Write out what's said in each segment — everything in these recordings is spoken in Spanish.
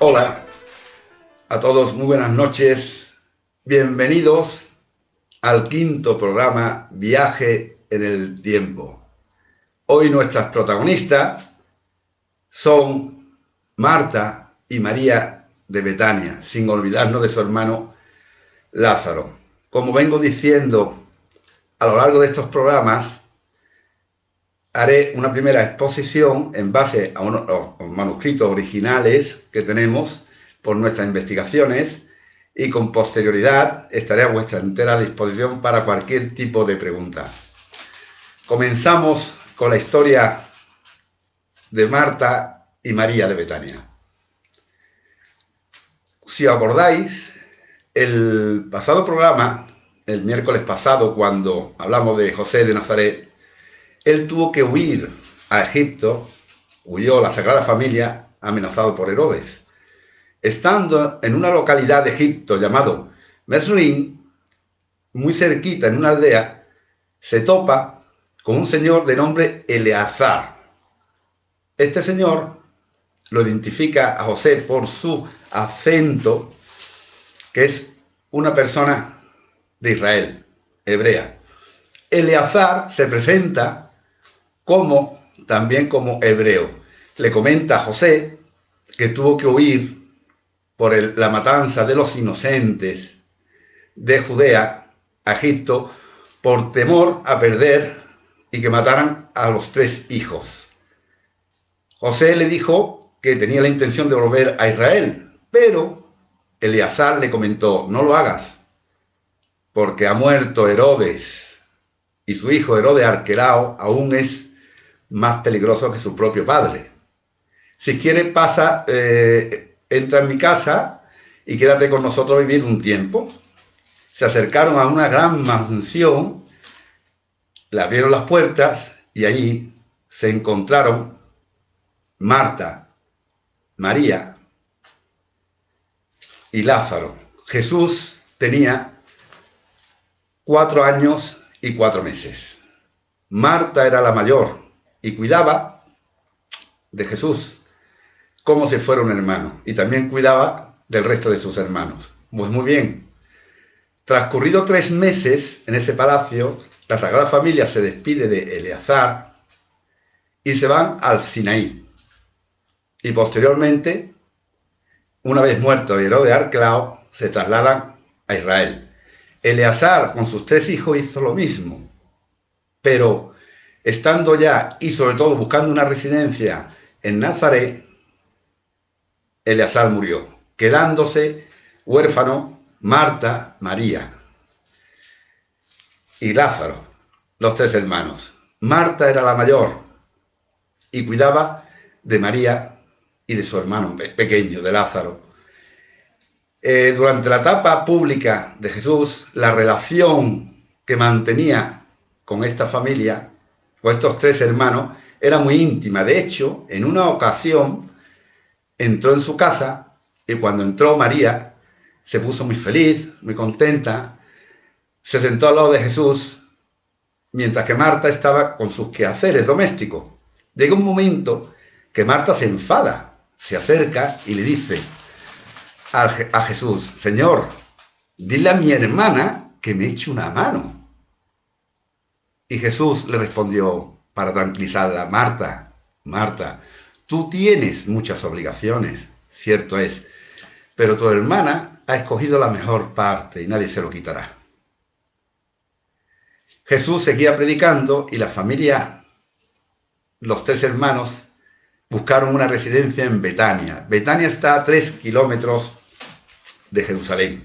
Hola a todos, muy buenas noches. Bienvenidos al quinto programa Viaje en el Tiempo. Hoy nuestras protagonistas son Marta y María de Betania, sin olvidarnos de su hermano Lázaro. Como vengo diciendo a lo largo de estos programas, haré una primera exposición en base a unos manuscritos originales que tenemos por nuestras investigaciones y con posterioridad estaré a vuestra entera disposición para cualquier tipo de pregunta. Comenzamos con la historia de Marta y María de Betania. Si os acordáis, el pasado programa, el miércoles pasado, cuando hablamos de José de Nazaret, él tuvo que huir a Egipto, huyó la Sagrada Familia amenazado por Herodes. Estando en una localidad de Egipto llamado Mesrim, muy cerquita en una aldea, se topa con un señor de nombre Eleazar. Este señor lo identifica a José por su acento, que es una persona de Israel, hebrea. Eleazar se presenta también como hebreo. Le comenta a José que tuvo que huir por la matanza de los inocentes de Judea a Egipto por temor a perder y que mataran a los 3 hijos. José le dijo que tenía la intención de volver a Israel, pero Eleazar le comentó: no lo hagas, porque ha muerto Herodes y su hijo Herodes Arquelao aún es más peligroso que su propio padre. Si quieres, entra en mi casa y quédate con nosotros a vivir un tiempo. Se acercaron a una gran mansión, le abrieron las puertas y allí se encontraron Marta, María y Lázaro. Jesús tenía 4 años y 4 meses. Marta era la mayor y cuidaba de Jesús como si fuera un hermano, y también cuidaba del resto de sus hermanos. Pues muy bien, transcurridos 3 meses en ese palacio, la Sagrada Familia se despide de Eleazar y se van al Sinaí. Y posteriormente, una vez muerto Herodes Arquelao, se trasladan a Israel. Eleazar con sus 3 hijos hizo lo mismo, pero estando ya y sobre todo buscando una residencia en Nazaret, Eleazar murió, quedándose huérfano Marta, María y Lázaro, los 3 hermanos. Marta era la mayor y cuidaba de María y de su hermano pequeño, de Lázaro. Durante la etapa pública de Jesús, la relación que mantenía con esta familia, con estos 3 hermanos, era muy íntima. De hecho, en una ocasión entró en su casa y cuando entró María se puso muy feliz, muy contenta, se sentó al lado de Jesús, mientras que Marta estaba con sus quehaceres domésticos. Llega un momento que Marta se enfada, se acerca y le dice a Jesús: Señor, dile a mi hermana que me eche una mano. Y Jesús le respondió para tranquilizarla: Marta, Marta, tú tienes muchas obligaciones, cierto es, pero tu hermana ha escogido la mejor parte y nadie se lo quitará. Jesús seguía predicando y la familia, los 3 hermanos, buscaron una residencia en Betania. Betania está a 3 kilómetros de Jerusalén.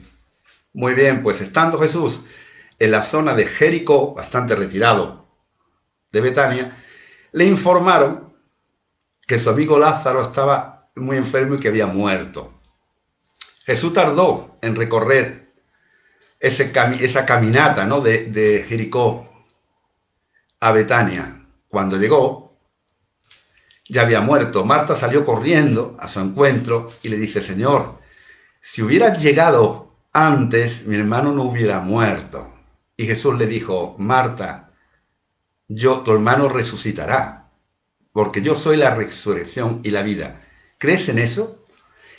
Muy bien, pues estando Jesús en la zona de Jericó, bastante retirado de Betania, le informaron que su amigo Lázaro estaba muy enfermo y que había muerto. Jesús tardó en recorrer esa caminata, ¿no?, de Jericó a Betania. Cuando llegó, ya había muerto. Marta salió corriendo a su encuentro y le dice: Señor, si hubieras llegado antes, mi hermano no hubiera muerto. Y Jesús le dijo: Marta, tu hermano resucitará, porque yo soy la resurrección y la vida. ¿Crees en eso?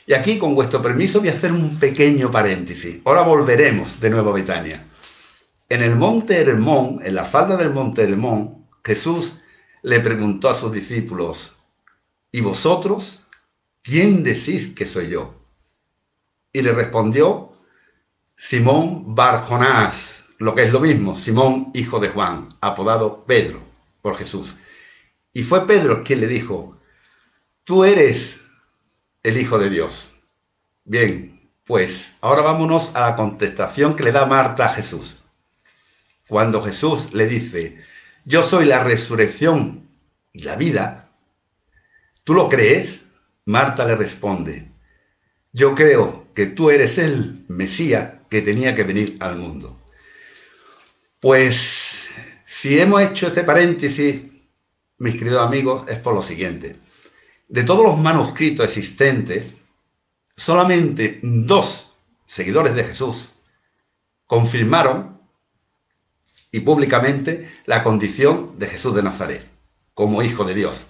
Y aquí, con vuestro permiso, voy a hacer un pequeño paréntesis. Ahora volveremos de nuevo a Betania. En el monte Hermón, en la falda del monte Hermón, Jesús le preguntó a sus discípulos: ¿y vosotros? ¿Quién decís que soy yo? Y le respondió Simón Bar Jonás, lo que es lo mismo, Simón, hijo de Juan, apodado Pedro por Jesús. Y fue Pedro quien le dijo: tú eres el Hijo de Dios. Bien, pues ahora vámonos a la contestación que le da Marta a Jesús. Cuando Jesús le dice: yo soy la resurrección y la vida, ¿tú lo crees? Marta le responde: yo creo que tú eres el Mesías que tenía que venir al mundo. Pues si hemos hecho este paréntesis, mis queridos amigos, es por lo siguiente. De todos los manuscritos existentes, solamente 2 seguidores de Jesús confirmaron y públicamente la condición de Jesús de Nazaret como Hijo de Dios.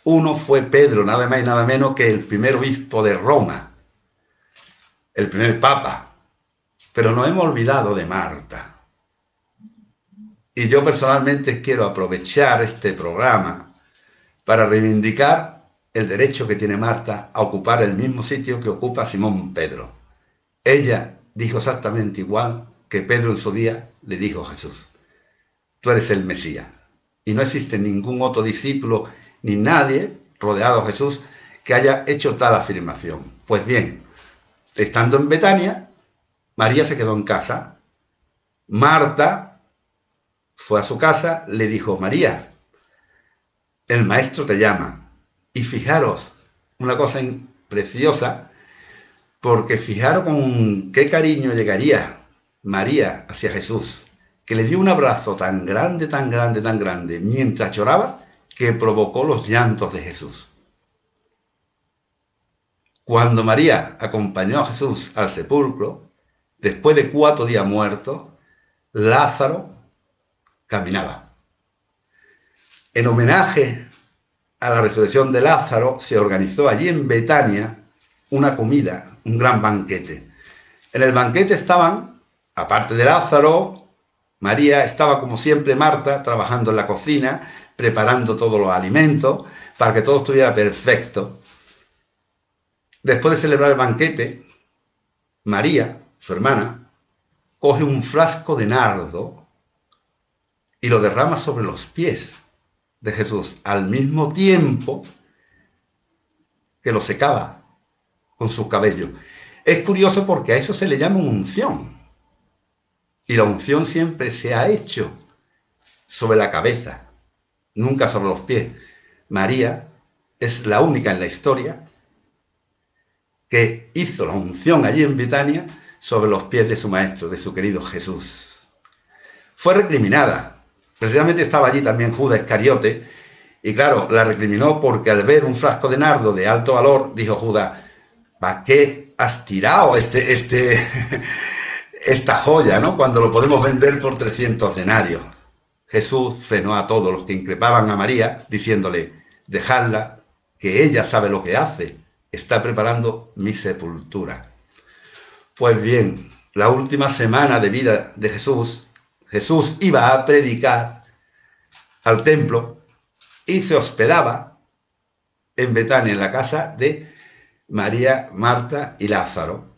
Uno fue Pedro, nada más y nada menos que el primer obispo de Roma, el primer papa. Pero nos hemos olvidado de Marta. Y yo personalmente quiero aprovechar este programa para reivindicar el derecho que tiene Marta a ocupar el mismo sitio que ocupa Simón Pedro. Ella dijo exactamente igual que Pedro en su día le dijo a Jesús: tú eres el Mesías. Y no existe ningún otro discípulo ni nadie rodeado de Jesús que haya hecho tal afirmación. Pues bien, estando en Betania, María se quedó en casa. Marta fue a su casa, le dijo: María, el maestro te llama. Y fijaros, una cosa preciosa, porque fijaros con qué cariño llegaría María hacia Jesús, que le dio un abrazo tan grande, tan grande, tan grande, mientras lloraba, que provocó los llantos de Jesús. Cuando María acompañó a Jesús al sepulcro, después de 4 días muerto, Lázaro caminaba. En homenaje a la resurrección de Lázaro, se organizó allí en Betania una comida, un gran banquete. En el banquete estaban, aparte de Lázaro, María, estaba como siempre Marta, trabajando en la cocina, preparando todos los alimentos, para que todo estuviera perfecto. Después de celebrar el banquete, María, su hermana, coge un frasco de nardo y lo derrama sobre los pies de Jesús, al mismo tiempo que lo secaba con sus cabellos. Es curioso porque a eso se le llama unción. Y la unción siempre se ha hecho sobre la cabeza, nunca sobre los pies. María es la única en la historia que hizo la unción allí en Betania sobre los pies de su maestro, de su querido Jesús. Fue recriminada. Precisamente estaba allí también Judas Iscariote, y claro, la recriminó porque al ver un frasco de nardo de alto valor, dijo Judas: ¿para qué has tirado esta joya, ¿no? Cuando lo podemos vender por 300 denarios. Jesús frenó a todos los que increpaban a María, diciéndole: dejadla, que ella sabe lo que hace, está preparando mi sepultura. Pues bien, la última semana de vida de Jesús iba a predicar al templo y se hospedaba en Betania, en la casa de María, Marta y Lázaro.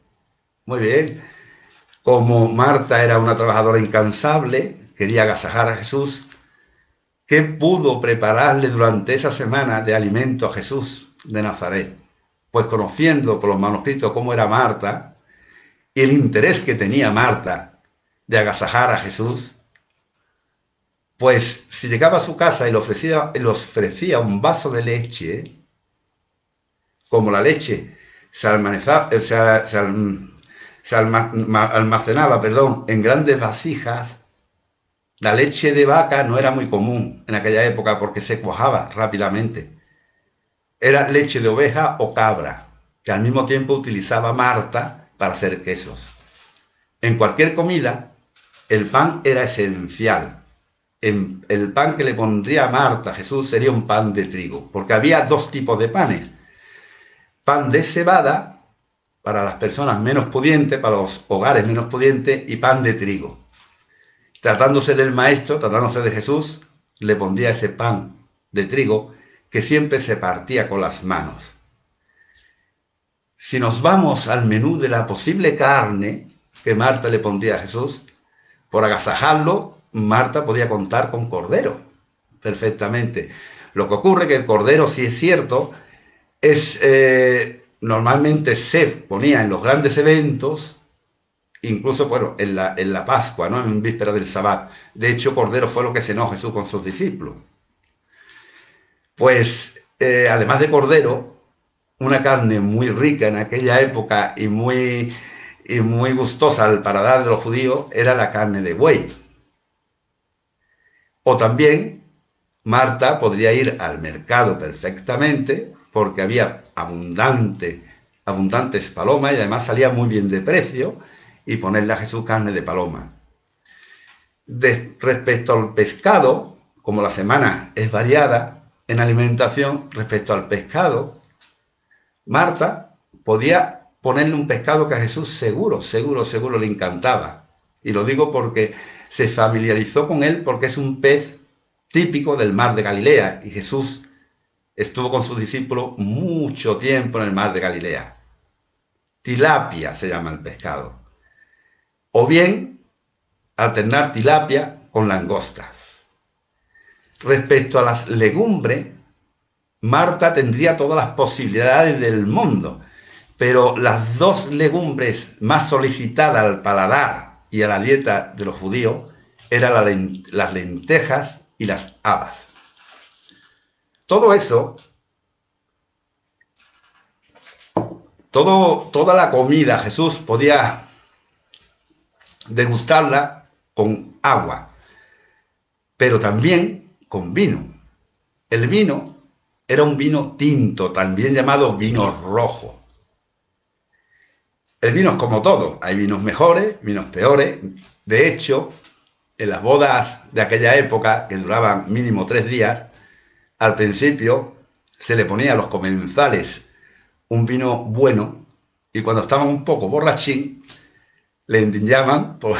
Muy bien. Como Marta era una trabajadora incansable, quería agasajar a Jesús, ¿qué pudo prepararle durante esa semana de alimento a Jesús de Nazaret? Pues conociendo por los manuscritos cómo era Marta y el interés que tenía Marta de agasajar a Jesús, pues si llegaba a su casa y le ofrecía un vaso de leche, como la leche se almacenaba en grandes vasijas, la leche de vaca no era muy común en aquella época porque se cuajaba rápidamente. Era leche de oveja o cabra, que al mismo tiempo utilizaba Marta para hacer quesos. En cualquier comida, el pan era esencial. El pan que le pondría a Marta a Jesús sería un pan de trigo, porque había 2 tipos de panes. pan de cebada para las personas menos pudientes, para los hogares menos pudientes, y pan de trigo. Tratándose del maestro, tratándose de Jesús, le pondría ese pan de trigo que siempre se partía con las manos. Si nos vamos al menú de la posible carne que Marta le pondría a Jesús, por agasajarlo, Marta podía contar con cordero perfectamente. Lo que ocurre que el cordero, si es cierto, normalmente se ponía en los grandes eventos, incluso bueno, en la Pascua, ¿no? En víspera del Sabbat. De hecho, cordero fue lo que cenó Jesús con sus discípulos. Pues, además de cordero, una carne muy rica en aquella época y muy gustosa al paladar de los judíos era la carne de buey. O también Marta podría ir al mercado perfectamente porque había abundantes palomas y además salía muy bien de precio, y ponerle a Jesús carne de paloma. Respecto al pescado, como la semana es variada en alimentación, respecto al pescado, Marta podía ponerle un pescado que a Jesús seguro le encantaba. Y lo digo porque se familiarizó con él, porque es un pez típico del mar de Galilea, y Jesús estuvo con sus discípulos mucho tiempo en el mar de Galilea. Tilapia se llama el pescado. O bien alternar tilapia con langostas. Respecto a las legumbres, Marta tendría todas las posibilidades del mundo, pero las dos legumbres más solicitadas al paladar y a la dieta de los judíos eran las lentejas y las habas. Todo eso, toda la comida Jesús podía degustarla con agua, pero también con vino. El vino era un vino tinto, también llamado vino rojo. El vino es como todo, hay vinos mejores, vinos peores. De hecho, en las bodas de aquella época, que duraban mínimo 3 días, al principio se le ponía a los comensales un vino bueno, y cuando estaban un poco borrachín, le endiñaban, por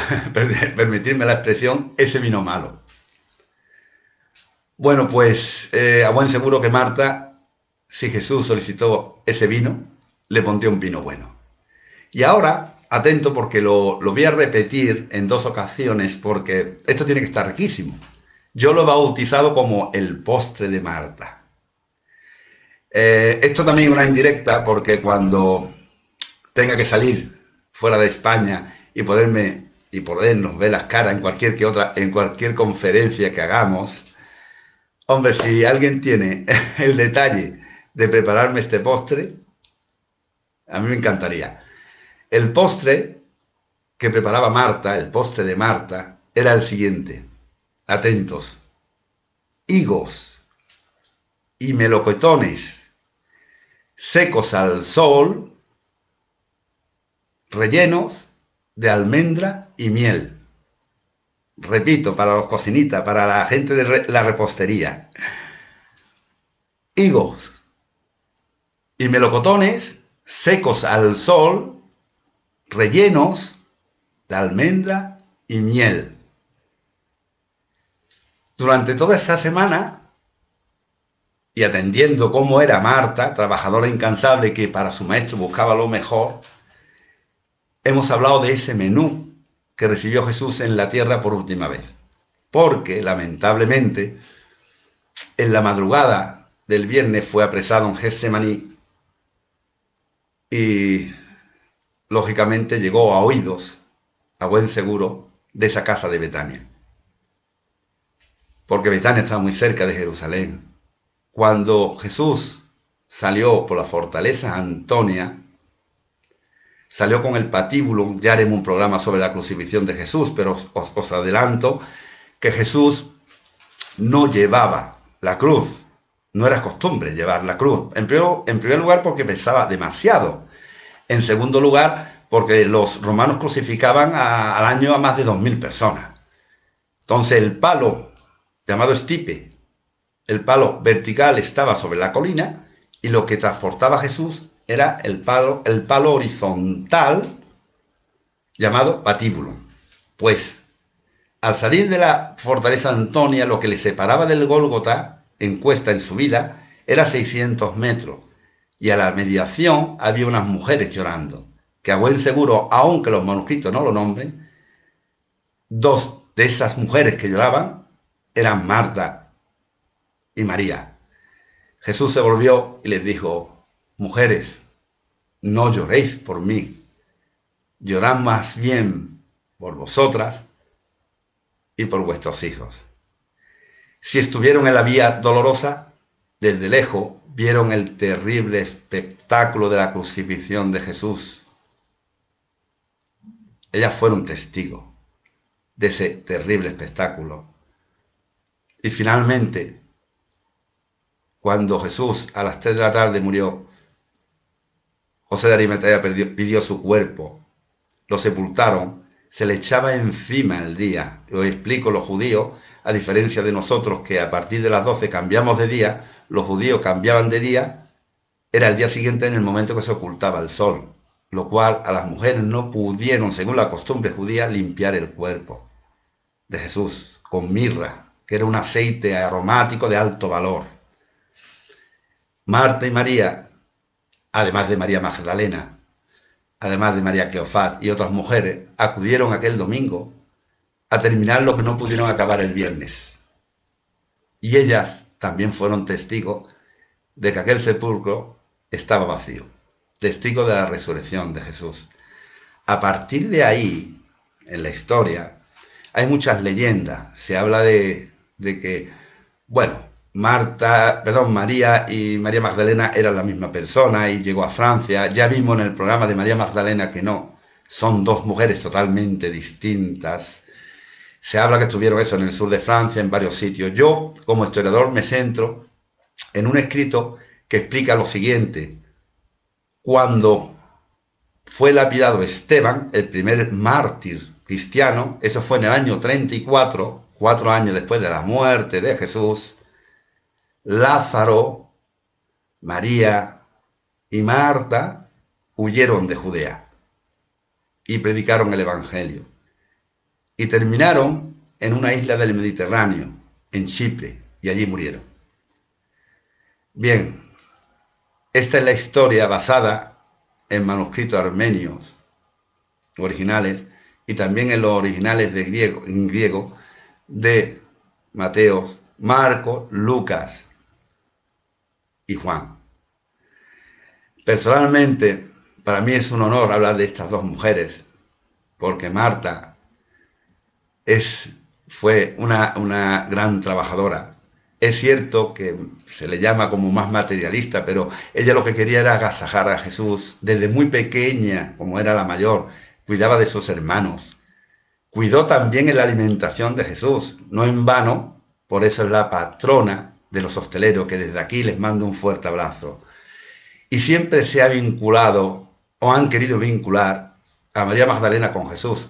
permitirme la expresión, ese vino malo. Bueno, pues a buen seguro que Marta, si Jesús solicitó ese vino, le pondría un vino bueno. Y ahora, atento, porque lo voy a repetir en 2 ocasiones, porque esto tiene que estar riquísimo. Yo lo he bautizado como el postre de Marta. Esto también es una indirecta, porque cuando tenga que salir fuera de España y podernos ver las caras en cualquier conferencia que hagamos, hombre, si alguien tiene el detalle de prepararme este postre, a mí me encantaría. El postre que preparaba Marta, el postre de Marta, era el siguiente. Atentos. Higos y melocotones secos al sol, rellenos de almendra y miel. Repito, para los cocinitas, para la gente de la repostería. Higos y melocotones secos al sol, rellenos de almendra y miel. Durante toda esa semana, y atendiendo cómo era Marta, trabajadora incansable que para su maestro buscaba lo mejor, hemos hablado de ese menú que recibió Jesús en la tierra por última vez. Porque, lamentablemente, en la madrugada del viernes fue apresado en Getsemaní y, lógicamente, llegó a oídos, a buen seguro, de esa casa de Betania. Porque Betania estaba muy cerca de Jerusalén. Cuando Jesús salió por la fortaleza Antonia, salió con el patíbulo. Ya haremos un programa sobre la crucifixión de Jesús, pero os adelanto que Jesús no llevaba la cruz. No era costumbre llevar la cruz. En primer lugar, porque pesaba demasiado. En segundo lugar, porque los romanos crucificaban al año a más de 2000 personas. Entonces el palo, llamado estipe, el palo vertical, estaba sobre la colina, y lo que transportaba Jesús era el palo horizontal llamado patíbulo. Pues al salir de la fortaleza Antonia, lo que le separaba del Gólgota en cuesta en subida era 600 metros, y a la mediación había unas mujeres llorando, que a buen seguro, aunque los manuscritos no lo nombren, dos de esas mujeres que lloraban eran Marta y María. Jesús se volvió y les dijo: mujeres, no lloréis por mí, llorad más bien por vosotras y por vuestros hijos. Si estuvieron en la vía dolorosa, desde lejos vieron el terrible espectáculo de la crucifixión de Jesús. Ellas fueron testigos de ese terrible espectáculo. Y finalmente, cuando Jesús a las 3 de la tarde murió, José de Arimatea pidió su cuerpo, lo sepultaron, se le echaba encima el día. Os explico, los judíos, a diferencia de nosotros que a partir de las 12 cambiamos de día, los judíos cambiaban de día, era el día siguiente en el momento que se ocultaba el sol, lo cual a las mujeres no pudieron, según la costumbre judía, limpiar el cuerpo de Jesús con mirra, que era un aceite aromático de alto valor. Marta y María, además de María Magdalena, además de María Cleofás y otras mujeres, acudieron aquel domingo a terminar lo que no pudieron acabar el viernes. Y ellas también fueron testigos de que aquel sepulcro estaba vacío, testigos de la resurrección de Jesús. A partir de ahí, en la historia, hay muchas leyendas. Se habla de que, bueno, María y María Magdalena eran la misma persona y llegó a Francia. Ya vimos en el programa de María Magdalena que no, son dos mujeres totalmente distintas. Se habla que estuvieron eso en el sur de Francia, en varios sitios. Yo, como historiador, me centro en un escrito que explica lo siguiente. Cuando fue lapidado Esteban, el primer mártir cristiano, eso fue en el año 34, 4 años después de la muerte de Jesús, Lázaro, María y Marta huyeron de Judea y predicaron el Evangelio. Y terminaron en una isla del Mediterráneo, en Chipre, y allí murieron. Bien, esta es la historia basada en manuscritos armenios originales y también en los originales en griego de Mateo, Marcos, Lucas y Juan. Personalmente, para mí es un honor hablar de estas dos mujeres, porque Marta fue una gran trabajadora. Es cierto que se le llama como más materialista, pero ella lo que quería era agasajar a Jesús. Desde muy pequeña, como era la mayor, cuidaba de sus hermanos. Cuidó también en la alimentación de Jesús, no en vano, por eso es la patrona de los hosteleros, que desde aquí les mando un fuerte abrazo. Y siempre se ha vinculado, o han querido vincular, a María Magdalena con Jesús.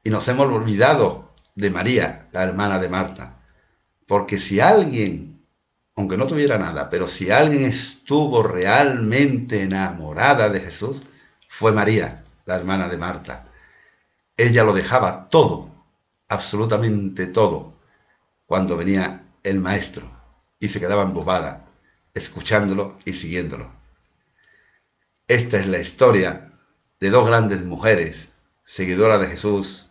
Y nos hemos olvidado de María, la hermana de Marta. Porque si alguien, aunque no tuviera nada, pero si alguien estuvo realmente enamorada de Jesús, fue María, la hermana de Marta. Ella lo dejaba todo, absolutamente todo, cuando venía el maestro y se quedaba embobada, escuchándolo y siguiéndolo. Esta es la historia de dos grandes mujeres, seguidoras de Jesús,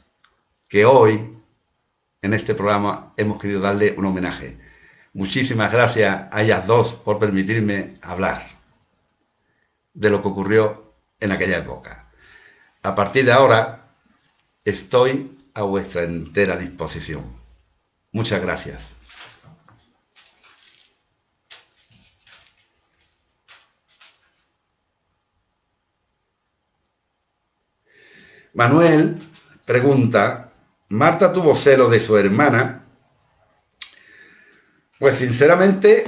que hoy, en este programa, hemos querido darle un homenaje. Muchísimas gracias a ellas dos por permitirme hablar de lo que ocurrió en aquella época. A partir de ahora, estoy a vuestra entera disposición. Muchas gracias. Manuel pregunta: ¿Marta tuvo celo de su hermana? Pues sinceramente,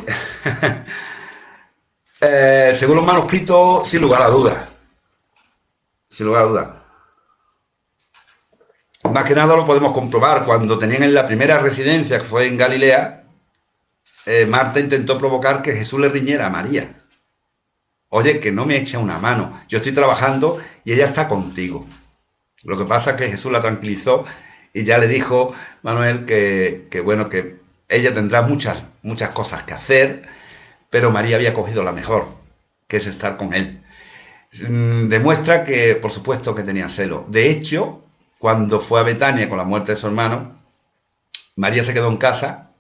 según los manuscritos, sin lugar a dudas. Sin lugar a dudas. Más que nada lo podemos comprobar. Cuando tenían en la primera residencia, que fue en Galilea, Marta intentó provocar que Jesús le riñera a María. Oye, que no me echa una mano. Yo estoy trabajando y ella está contigo. Lo que pasa es que Jesús la tranquilizó y ya le dijo, Manuel, que bueno, que ella tendrá muchas cosas que hacer, pero María había cogido la mejor, que es estar con él. Demuestra que, por supuesto, que tenía celo. De hecho, cuando fue a Betania con la muerte de su hermano, María se quedó en casa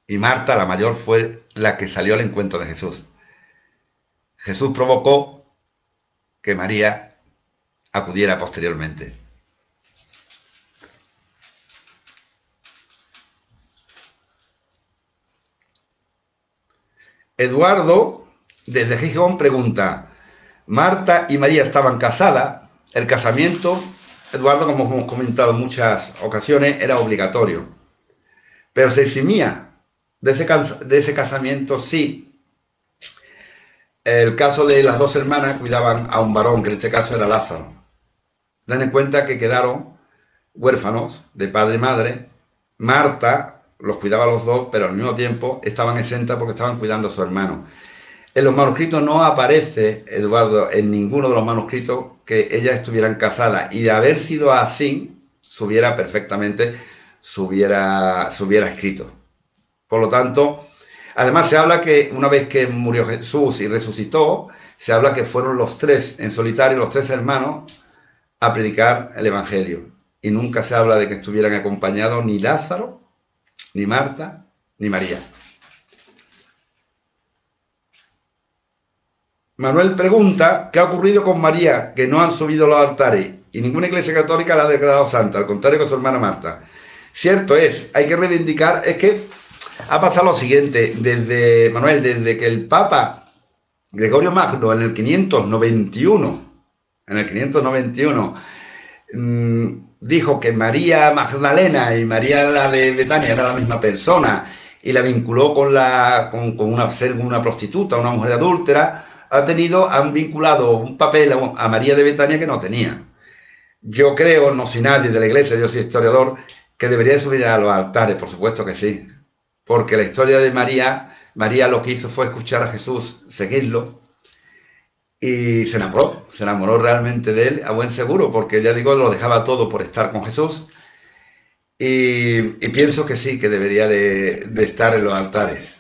y Marta, la mayor, fue la que salió al encuentro de Jesús. Jesús provocó que María acudiera posteriormente. Eduardo, desde Gijón, pregunta, Marta y María estaban casadas, el casamiento, Eduardo, como hemos comentado en muchas ocasiones, era obligatorio, pero se eximía de ese casamiento si el caso de las dos hermanas cuidaban a un varón, que en este caso era Lázaro. Ten en cuenta que quedaron huérfanos de padre y madre. Marta los cuidaba a los dos, pero al mismo tiempo estaban exentas porque estaban cuidando a su hermano. En los manuscritos no aparece, Eduardo, en ninguno de los manuscritos que ellas estuvieran casadas, y de haber sido así, se hubiera perfectamente, se hubiera escrito. Por lo tanto, además se habla que una vez que murió Jesús y resucitó, se habla que fueron los tres en solitario, los tres hermanos, a predicar el Evangelio. Y nunca se habla de que estuvieran acompañados ni Lázaro, ni Marta, ni María. Manuel pregunta qué ha ocurrido con María, que no han subido los altares y ninguna iglesia católica la ha declarado santa, al contrario que su hermana Marta. Cierto es, hay que reivindicar, es que ha pasado lo siguiente, desde Manuel, desde que el Papa Gregorio Magno en el 591, dijo que María Magdalena y María la de Betania era la misma persona y la vinculó con una prostituta, una mujer adúltera, han vinculado un papel a María de Betania que no tenía. Yo creo, no soy nadie de la iglesia, yo soy historiador, que debería subir a los altares, por supuesto que sí, porque la historia de María lo que hizo fue escuchar a Jesús, seguirlo, y se enamoró realmente de él a buen seguro, porque ya digo, lo dejaba todo por estar con Jesús, y pienso que sí, que debería de estar en los altares.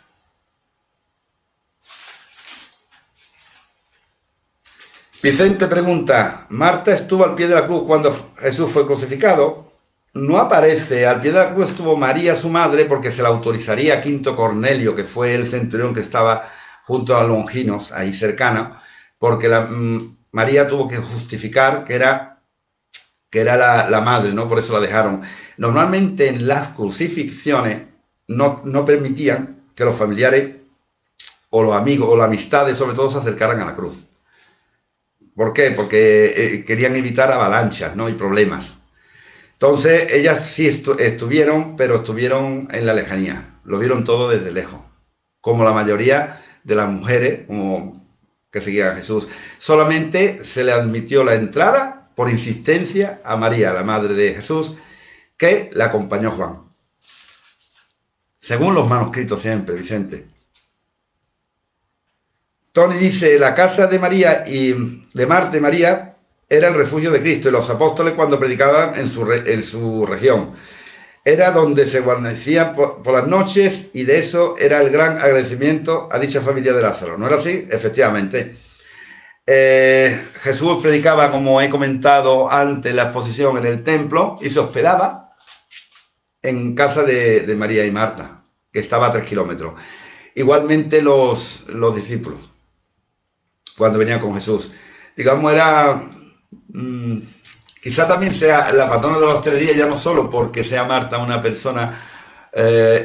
Vicente pregunta, ¿Marta estuvo al pie de la cruz cuando Jesús fue crucificado? No aparece, al pie de la cruz estuvo María, su madre, porque se la autorizaría a Quinto Cornelio, que fue el centurión que estaba junto a Longinos, ahí cercano, porque María tuvo que justificar que era la madre, ¿no? Por eso la dejaron. Normalmente en las crucifixiones no permitían que los familiares o los amigos o las amistades, sobre todo, se acercaran a la cruz. ¿Por qué? Porque querían evitar avalanchas, ¿no? Y problemas. Entonces, ellas sí estuvieron, pero estuvieron en la lejanía. Lo vieron todo desde lejos. Como la mayoría de las mujeres que seguían a Jesús. Solamente se le admitió la entrada por insistencia a María, la madre de Jesús, que la acompañó Juan. Según los manuscritos siempre, Vicente. Tony dice, la casa de María y de Marta y María era el refugio de Cristo y los apóstoles cuando predicaban en su región. Era donde se guarnecían por las noches y de eso era el gran agradecimiento a dicha familia de Lázaro. ¿No era así? Efectivamente. Jesús predicaba, como he comentado antes, la exposición en el templo y se hospedaba en casa de María y Marta, que estaba a 3 kilómetros. Igualmente los discípulos, cuando venían con Jesús. Digamos, era... quizá también sea la patrona de la hostelería, ya no solo porque sea Marta una persona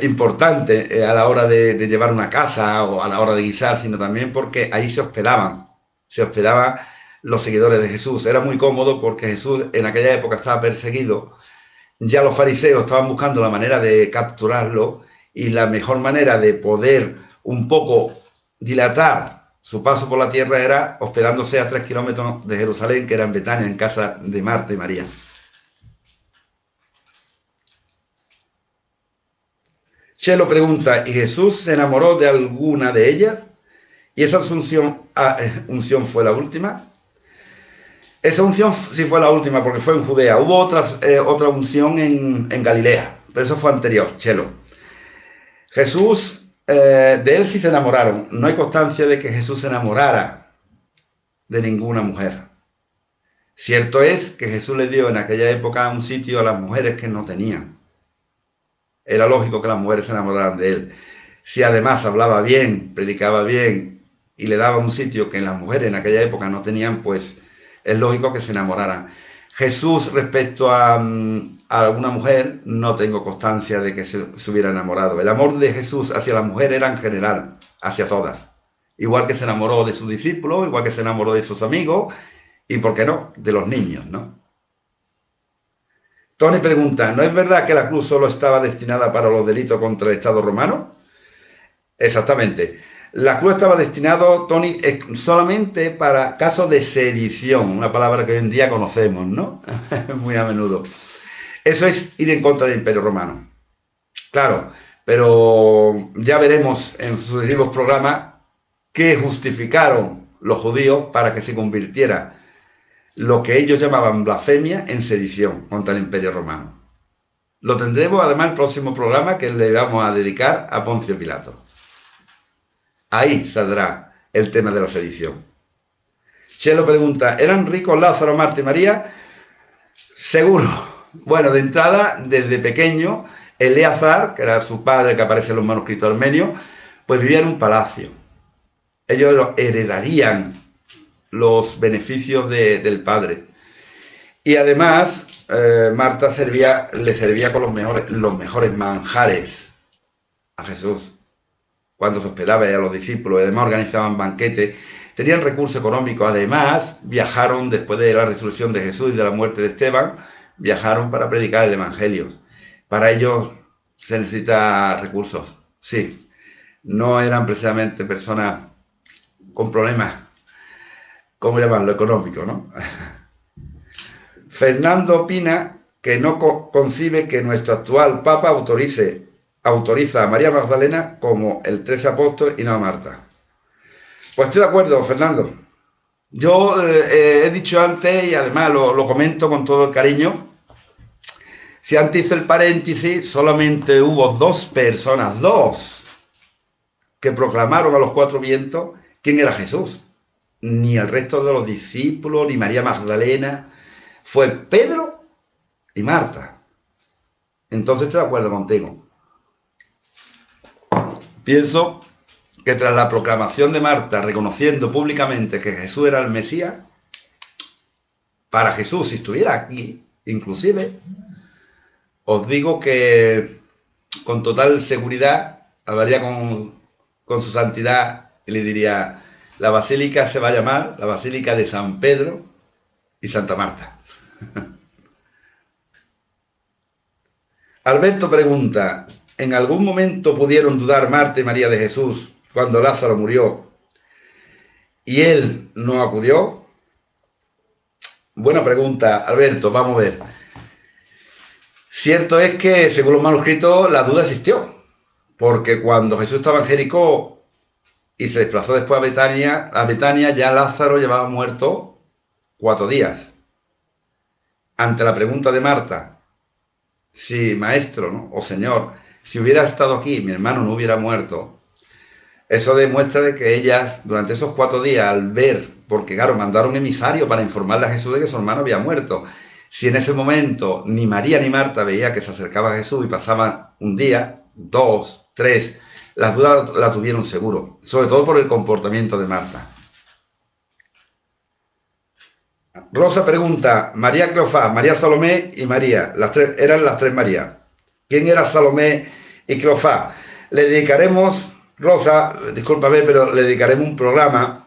importante a la hora de llevar una casa o a la hora de guisar, sino también porque ahí se hospedaban los seguidores de Jesús. Era muy cómodo porque Jesús en aquella época estaba perseguido, ya los fariseos estaban buscando la manera de capturarlo y la mejor manera de poder un poco dilatar su paso por la tierra era hospedándose a 3 kilómetros de Jerusalén, que era en Betania, en casa de Marta y María. Chelo pregunta, ¿y Jesús se enamoró de alguna de ellas? ¿Y esa unción fue la última? Esa unción sí fue la última porque fue en Judea. Hubo otra unción en Galilea, pero eso fue anterior, Chelo. Jesús, de él sí se enamoraron. No hay constancia de que Jesús se enamorara de ninguna mujer. Cierto es que Jesús le dio en aquella época un sitio a las mujeres que no tenían. Era lógico que las mujeres se enamoraran de él. Si además hablaba bien, predicaba bien y le daba un sitio que las mujeres en aquella época no tenían, pues es lógico que se enamoraran. Jesús, respecto a alguna mujer, no tengo constancia de que se hubiera enamorado. El amor de Jesús hacia la mujer era en general, hacia todas. Igual que se enamoró de sus discípulos, igual que se enamoró de sus amigos y, ¿por qué no?, de los niños, ¿no? Tony pregunta, ¿no es verdad que la cruz solo estaba destinada para los delitos contra el Estado romano? Exactamente. La cruz estaba destinado, Tony, solamente para casos de sedición, una palabra que hoy en día conocemos, ¿no? Muy a menudo. Eso es ir en contra del Imperio Romano. Claro, pero ya veremos en sucesivos programas qué justificaron los judíos para que se convirtiera lo que ellos llamaban blasfemia en sedición contra el Imperio Romano. Lo tendremos además el próximo programa que le vamos a dedicar a Poncio Pilato. Ahí saldrá el tema de la sedición. Chelo pregunta, ¿eran ricos Lázaro, Marta y María? Seguro. Bueno, de entrada, desde pequeño, Eleazar, que era su padre que aparece en los manuscritos armenios, pues vivía en un palacio. Ellos heredarían los beneficios del padre. Y además, Marta le servía con los mejores manjares a Jesús cuando se hospedaba a los discípulos. Además organizaban banquetes, tenían recursos económicos. Además viajaron después de la resurrección de Jesús y de la muerte de Esteban, viajaron para predicar el evangelio. Para ello se necesita recursos. Sí, no eran precisamente personas con problemas, ¿cómo llamarlo?, económico, ¿no? Fernando opina que no concibe que nuestro actual Papa autoriza a María Magdalena como el 13 apóstol y no a Marta. Pues estoy de acuerdo, Fernando. Yo he dicho antes, y además lo comento con todo el cariño, si antes hice el paréntesis, solamente hubo dos personas, que proclamaron a los cuatro vientos quién era Jesús. Ni el resto de los discípulos, ni María Magdalena. Fue Pedro y Marta. Entonces estoy de acuerdo contigo. Pienso que tras la proclamación de Marta, reconociendo públicamente que Jesús era el Mesías, para Jesús, si estuviera aquí, inclusive, os digo que con total seguridad hablaría con su santidad y le diría, la basílica se va a llamar la Basílica de San Pedro y Santa Marta. Alberto pregunta, ¿en algún momento pudieron dudar Marta y María de Jesús cuando Lázaro murió y él no acudió? Buena pregunta, Alberto, vamos a ver. Cierto es que, según los manuscritos, la duda existió, porque cuando Jesús estaba en Jericó y se desplazó después a Betania, ya Lázaro llevaba muerto 4 días. Ante la pregunta de Marta, si maestro, ¿no?, o señor, si hubiera estado aquí, mi hermano no hubiera muerto, eso demuestra de que ellas, durante esos 4 días, al ver, porque claro, mandaron emisario para informarle a Jesús de que su hermano había muerto. Si en ese momento ni María ni Marta veía que se acercaba a Jesús y pasaban un día, 2, 3, las dudas la tuvieron seguro, sobre todo por el comportamiento de Marta. Rosa pregunta, María Cleofás, María Salomé y María, eran las 3 Marías. ¿Quién era Salomé y Cleofás? Le dedicaremos, Rosa, discúlpame, pero le dedicaremos un programa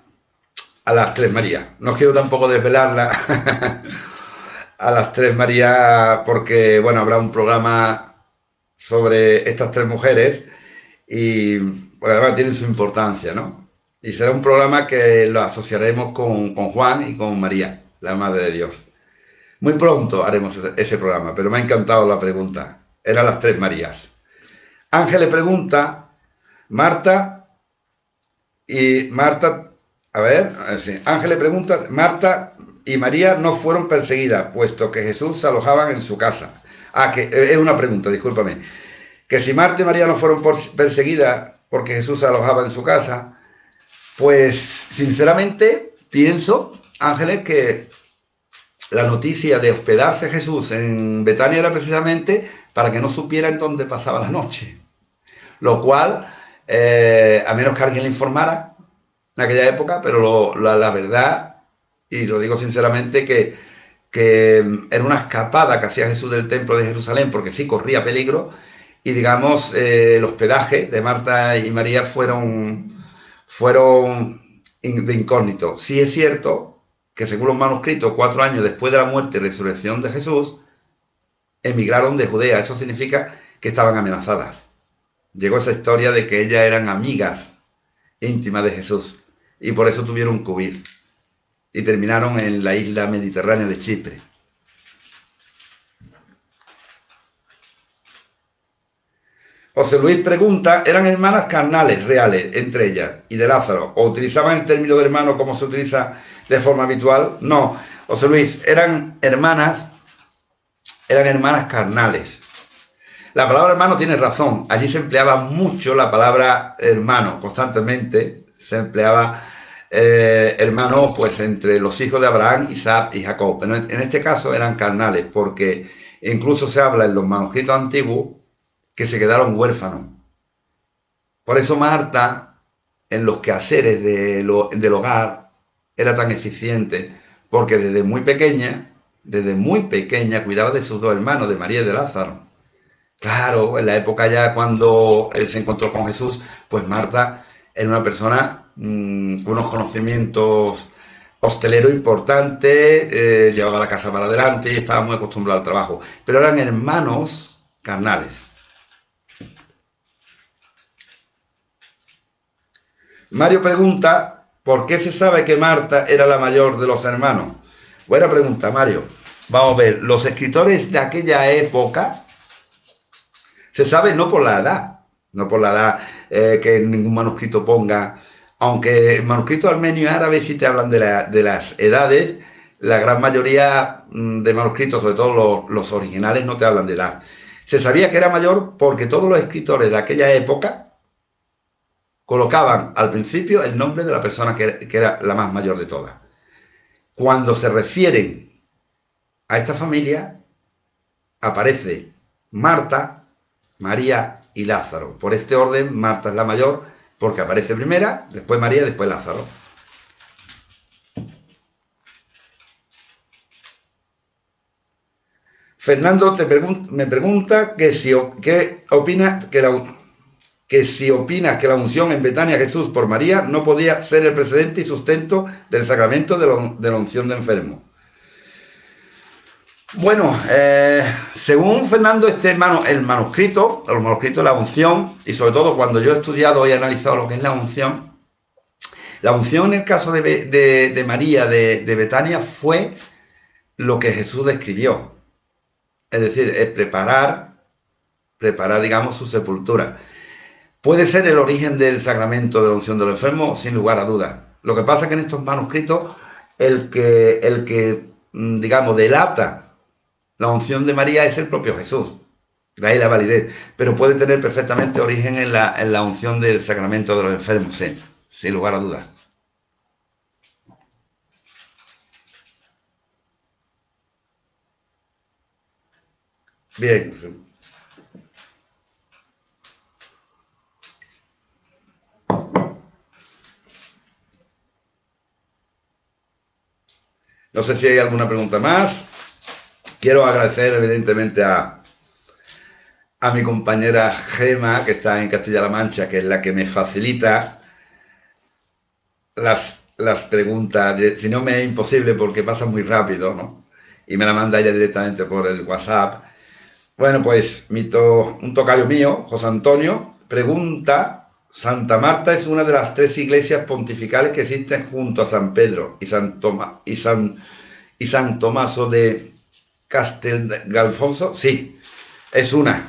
a las 3 Marías. No quiero tampoco desvelarla a las 3 Marías porque, bueno, habrá un programa sobre estas 3 mujeres y bueno, además tienen su importancia, ¿no? Y será un programa que lo asociaremos con Juan y con María, la Madre de Dios. Muy pronto haremos ese programa, pero me ha encantado la pregunta. Eran las 3 Marías. Ángel le pregunta, Marta Y Marta, sí, Ángel le pregunta, Marta y María no fueron perseguidas, puesto que Jesús se alojaban en su casa. Que es una pregunta, discúlpame. Que si Marta y María no fueron perseguidas porque Jesús se alojaba en su casa, pues sinceramente pienso, Ángeles, que la noticia de hospedarse Jesús en Betania era precisamente para que no supieran dónde pasaba la noche. Lo cual, a menos que alguien le informara en aquella época, pero la verdad, y lo digo sinceramente, que era una escapada que hacía Jesús del templo de Jerusalén, porque sí corría peligro, y digamos, el hospedaje de Marta y María fueron de incógnito. Sí es cierto que según los manuscritos, 4 años después de la muerte y resurrección de Jesús, emigraron de Judea. Eso significa que estaban amenazadas. Llegó esa historia de que ellas eran amigas íntimas de Jesús y por eso tuvieron que huir y terminaron en la isla mediterránea de Chipre. José Luis pregunta, ¿eran hermanas carnales reales entre ellas y de Lázaro? ¿O utilizaban el término de hermano como se utiliza de forma habitual? No, José Luis, eran hermanas carnales. La palabra hermano tiene razón. Allí se empleaba mucho la palabra hermano, constantemente se empleaba hermano pues entre los hijos de Abraham, Isaac y Jacob. Pero en este caso eran carnales, porque incluso se habla en los manuscritos antiguos que se quedaron huérfanos. Por eso Marta, en los quehaceres del hogar, era tan eficiente, porque desde muy pequeña cuidaba de sus 2 hermanos, de María y de Lázaro. Claro, en la época ya cuando él se encontró con Jesús, pues Marta era una persona con unos conocimientos hosteleros importantes, llevaba la casa para adelante y estaba muy acostumbrado al trabajo. Pero eran hermanos carnales. Mario pregunta, ¿por qué se sabe que Marta era la mayor de los hermanos? Buena pregunta, Mario. Vamos a ver, los escritores de aquella época se sabe no por la edad, que en ningún manuscrito ponga, aunque el manuscrito armenio y árabe sí te hablan de las edades, la gran mayoría de manuscritos, sobre todo los originales, no te hablan de edad. Se sabía que era mayor porque todos los escritores de aquella época colocaban al principio el nombre de la persona que era la más mayor de todas. Cuando se refieren a esta familia, aparece Marta, María y Lázaro. Por este orden, Marta es la mayor porque aparece primera, después María, después Lázaro. Fernando me pregunta qué opina que si opinas que la unción en Betania Jesús por María no podía ser el precedente y sustento del sacramento de la unción de enfermo. Bueno, según Fernando, los manuscritos de la unción, y sobre todo cuando yo he estudiado y he analizado lo que es la unción en el caso de María de Betania fue lo que Jesús describió. Es decir, es preparar, digamos, su sepultura. Puede ser el origen del sacramento de la unción de los enfermos, sin lugar a dudas. Lo que pasa es que en estos manuscritos, el que digamos, delata la unción de María es el propio Jesús. De ahí la validez. Pero puede tener perfectamente origen en la unción del sacramento de los enfermos, sí, sin lugar a dudas. Bien. No sé si hay alguna pregunta más. Quiero agradecer evidentemente a mi compañera Gema, que está en Castilla-La Mancha, que es la que me facilita las preguntas. Si no, me es imposible porque pasa muy rápido, ¿no? Y me la manda ella directamente por el WhatsApp. Bueno, pues un tocayo mío, José Antonio, pregunta: Santa Marta es una de las 3 iglesias pontificales que existen junto a San Pedro y San Tomaso de Castelgalfonso. Sí, es una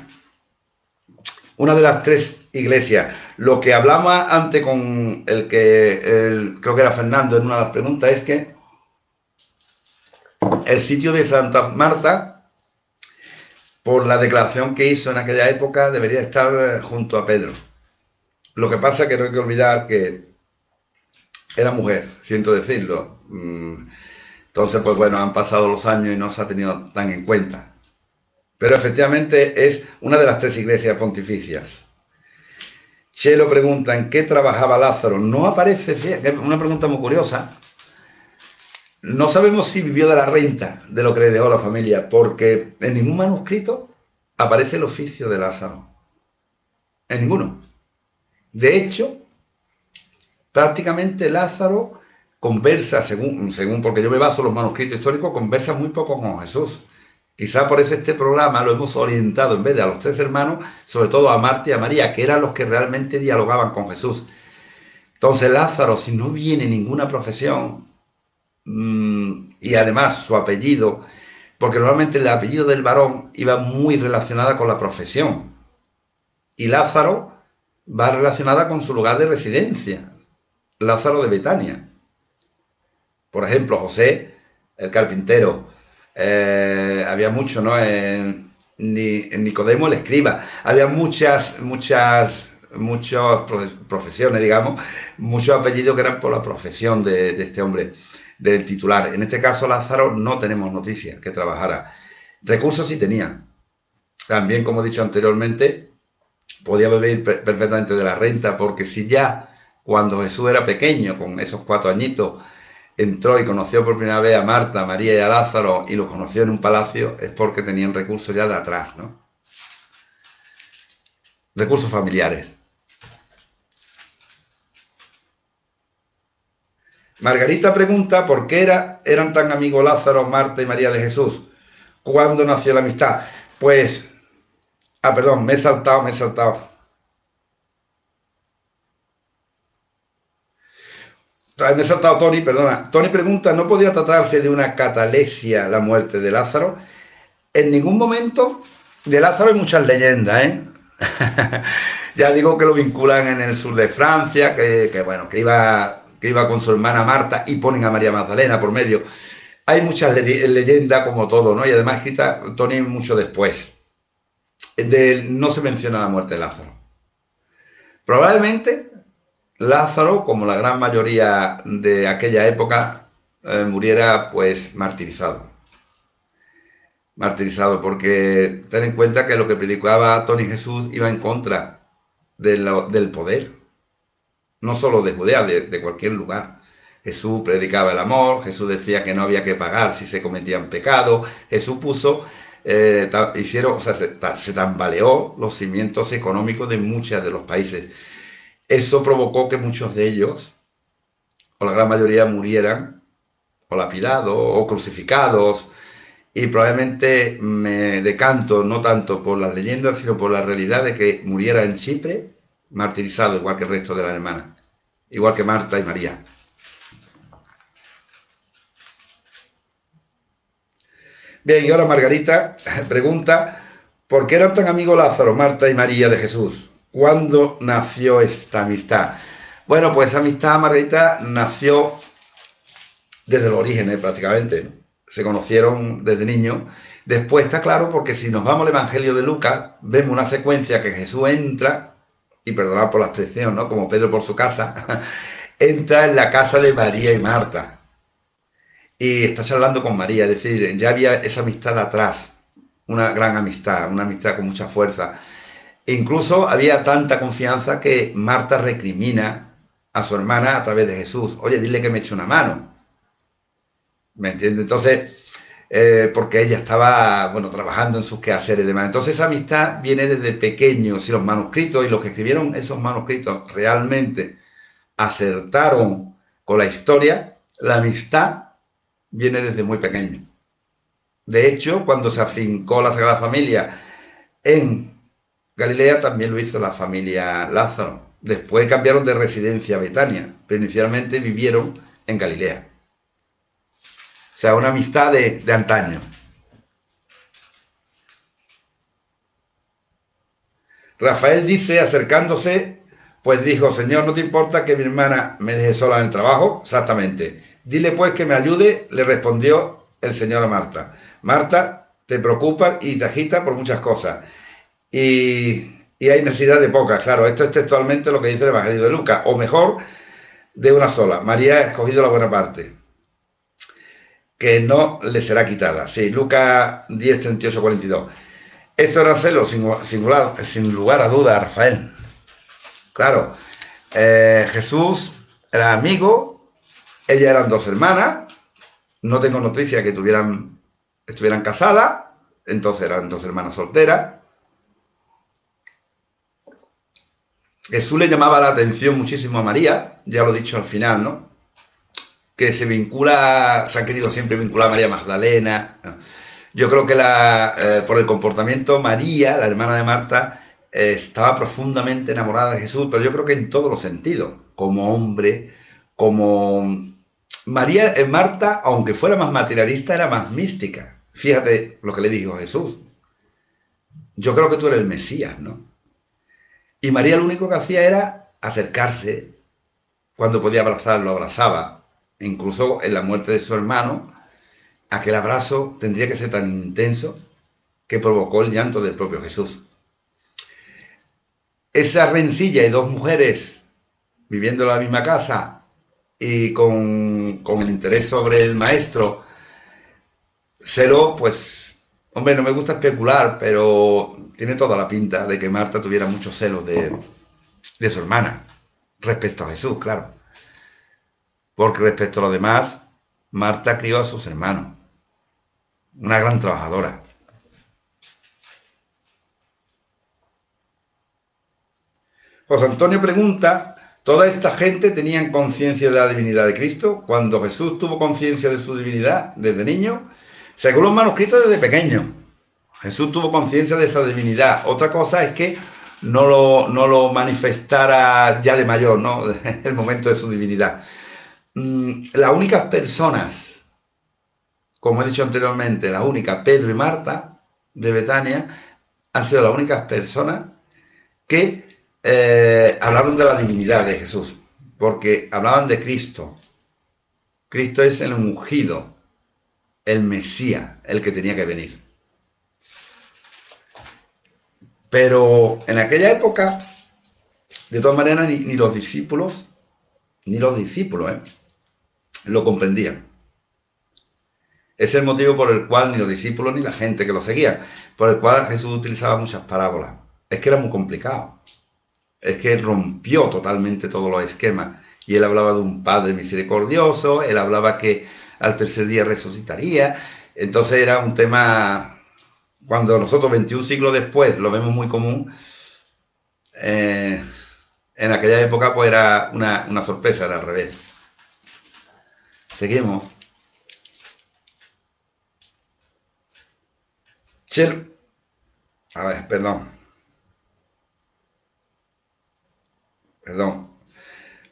de las 3 iglesias. Lo que hablamos antes con creo que era Fernando en una de las preguntas, es que el sitio de Santa Marta, por la declaración que hizo en aquella época, debería estar junto a Pedro. Lo que pasa es que no hay que olvidar que era mujer, siento decirlo. Entonces, pues bueno, han pasado los años y no se ha tenido tan en cuenta. Pero efectivamente es una de las 3 iglesias pontificias. Chelo pregunta, ¿en qué trabajaba Lázaro? No aparece, una pregunta muy curiosa. No sabemos si vivió de la renta de lo que le dejó la familia, porque en ningún manuscrito aparece el oficio de Lázaro. En ninguno. De hecho, prácticamente Lázaro conversa, según porque yo me baso en los manuscritos históricos, conversa muy poco con Jesús. Quizá por eso este programa lo hemos orientado, en vez de a los 3 hermanos, sobre todo a Marta y a María, que eran los que realmente dialogaban con Jesús. Entonces Lázaro, si no viene ninguna profesión, y además su apellido, porque normalmente el apellido del varón iba muy relacionada con la profesión, y Lázaro va relacionada con su lugar de residencia, Lázaro de Betania. Por ejemplo, José, el carpintero, había mucho, ¿no? En Nicodemo, el escriba, había muchas profesiones, digamos, muchos apellidos que eran por la profesión de este hombre, del titular. En este caso, Lázaro, no tenemos noticias que trabajara. Recursos sí tenía. También, como he dicho anteriormente, podía vivir perfectamente de la renta, porque si ya cuando Jesús era pequeño, con esos 4 añitos, entró y conoció por primera vez a Marta, a María y a Lázaro, y los conoció en un palacio, es porque tenían recursos ya de atrás, ¿no? Recursos familiares. Margarita pregunta por qué eran tan amigos Lázaro, Marta y María de Jesús. ¿Cuándo nació la amistad? Pues, perdón, me he saltado. Me he saltado Tony, perdona. Tony pregunta, ¿no podía tratarse de una catalesia la muerte de Lázaro? En ningún momento de Lázaro hay muchas leyendas, ¿eh? Ya digo que lo vinculan en el sur de Francia, bueno, que iba con su hermana Marta y ponen a María Magdalena por medio. Hay muchas leyendas como todo, ¿no? Y además escrita Tony mucho después. No se menciona la muerte de Lázaro. Probablemente Lázaro, como la gran mayoría de aquella época, muriera pues martirizado. Porque ten en cuenta que lo que predicaba Tony Jesús iba en contra del poder, no solo de Judea, de cualquier lugar. Jesús predicaba el amor, Jesús decía que no había que pagar si se cometían pecados, Jesús puso, se tambaleó los cimientos económicos de muchos de los países. Eso provocó que muchos de ellos, o la gran mayoría, murieran o lapidados o crucificados. Y probablemente me decanto no tanto por las leyendas, sino por la realidad de que muriera en Chipre martirizado, igual que el resto de las hermanas, igual que Marta y María. Bien, y ahora Margarita pregunta, ¿por qué eran tan amigos Lázaro, Marta y María de Jesús? ¿Cuándo nació esta amistad? Bueno, pues esa amistad, Margarita, nació desde los orígenes prácticamente, ¿no? Se conocieron desde niños. Después está claro porque si nos vamos al Evangelio de Lucas, vemos una secuencia que Jesús entra, y perdonad por la expresión, ¿no? Como Pedro por su casa, entra en la casa de María y Marta. Y está charlando con María, es decir, ya había esa amistad atrás, una gran amistad, una amistad con mucha fuerza. E incluso había tanta confianza que Marta recrimina a su hermana a través de Jesús. Oye, dile que me eche una mano. ¿Me entiendes? Entonces, porque ella estaba, bueno, trabajando en sus quehaceres y demás. Entonces esa amistad viene desde pequeño. Si los manuscritos y los que escribieron esos manuscritos realmente acertaron con la historia, la amistad viene desde muy pequeño. De hecho, cuando se afincó la Sagrada Familia en Galilea, también lo hizo la familia Lázaro. Después cambiaron de residencia a Betania, pero inicialmente vivieron en Galilea. O sea, una amistad de antaño. Rafael dice, acercándose Pues dijo, Señor, ¿no te importa que mi hermana me deje sola en el trabajo? Exactamente. Dile pues que me ayude, le respondió el Señor a Marta. Marta, te preocupas y te agitas por muchas cosas. Y hay necesidad de pocas, claro. Esto es textualmente lo que dice el Evangelio de Lucas. O mejor, de una sola. María ha escogido la buena parte, que no le será quitada. Sí, Lucas 10, 38, 42. Esto era celo, sin lugar a duda, Rafael. Claro, Jesús era amigo, ellas eran dos hermanas, no tengo noticia que estuvieran casadas, entonces eran dos hermanas solteras. Jesús le llamaba la atención muchísimo a María, ya lo he dicho al final, ¿no? Que se ha querido siempre vincular a María Magdalena. Yo creo que por el comportamiento, María, la hermana de Marta, estaba profundamente enamorada de Jesús, pero yo creo que en todos los sentidos, como hombre, como María, Marta, aunque fuera más materialista, era más mística. Fíjate lo que le dijo Jesús. Yo creo que tú eres el Mesías, ¿no? Y María lo único que hacía era acercarse, cuando podía abrazarlo, abrazaba. Incluso en la muerte de su hermano, aquel abrazo tendría que ser tan intenso que provocó el llanto del propio Jesús. Esa rencilla y dos mujeres viviendo en la misma casa y con el interés sobre el maestro, celo, pues, hombre, no me gusta especular, pero tiene toda la pinta de que Marta tuviera muchos celos de su hermana, respecto a Jesús, claro. Porque respecto a lo demás, Marta crió a sus hermanos, una gran trabajadora. José Antonio pregunta, ¿toda esta gente tenían conciencia de la divinidad de Cristo cuando Jesús tuvo conciencia de su divinidad desde niño? Según los manuscritos, desde pequeño. Jesús tuvo conciencia de esa divinidad. Otra cosa es que no lo manifestara ya de mayor, ¿no? En el momento de su divinidad. Las únicas personas, como he dicho anteriormente, las únicas, Pedro y Marta, de Betania, han sido las únicas personas que hablaron de la divinidad de Jesús, porque hablaban de Cristo. Cristo es el ungido, el Mesías, el que tenía que venir. Pero en aquella época, de todas maneras, ni los discípulos, lo comprendían. Es el motivo por el cual ni los discípulos ni la gente que lo seguía, por el cual Jesús utilizaba muchas parábolas. Es que era muy complicado. Es que rompió totalmente todos los esquemas. Y él hablaba de un Padre misericordioso, él hablaba que al tercer día resucitaría. Entonces era un tema, cuando nosotros 21 siglos después lo vemos muy común, en aquella época pues era una sorpresa, era al revés. Seguimos. A ver, perdón.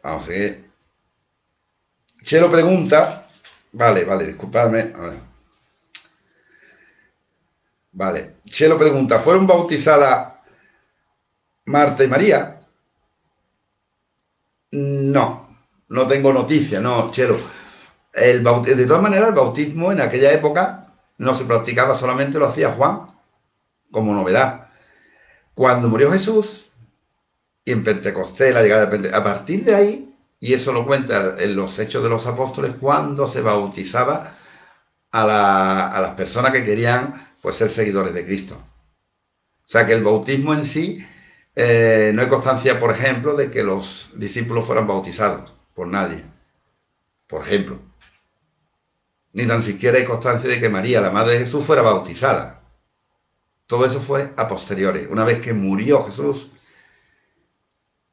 Vamos a seguir. Chelo pregunta. Vale, disculpadme. A ver. Vale. Chelo pregunta, ¿fueron bautizadas Marta y María? No tengo noticia, no, Chelo. De todas maneras, el bautismo en aquella época no se practicaba, solamente lo hacía Juan, como novedad. Cuando murió Jesús, y en Pentecostés, la llegada de Pentecostés, a partir de ahí, y eso lo cuenta en los Hechos de los Apóstoles, cuando se bautizaba a las personas que querían pues ser seguidores de Cristo. O sea que el bautismo en sí, no hay constancia, por ejemplo, de que los discípulos fueran bautizados por nadie, por ejemplo. Ni tan siquiera hay constancia de que María, la madre de Jesús, fuera bautizada. Todo eso fue a posteriori. Una vez que murió Jesús,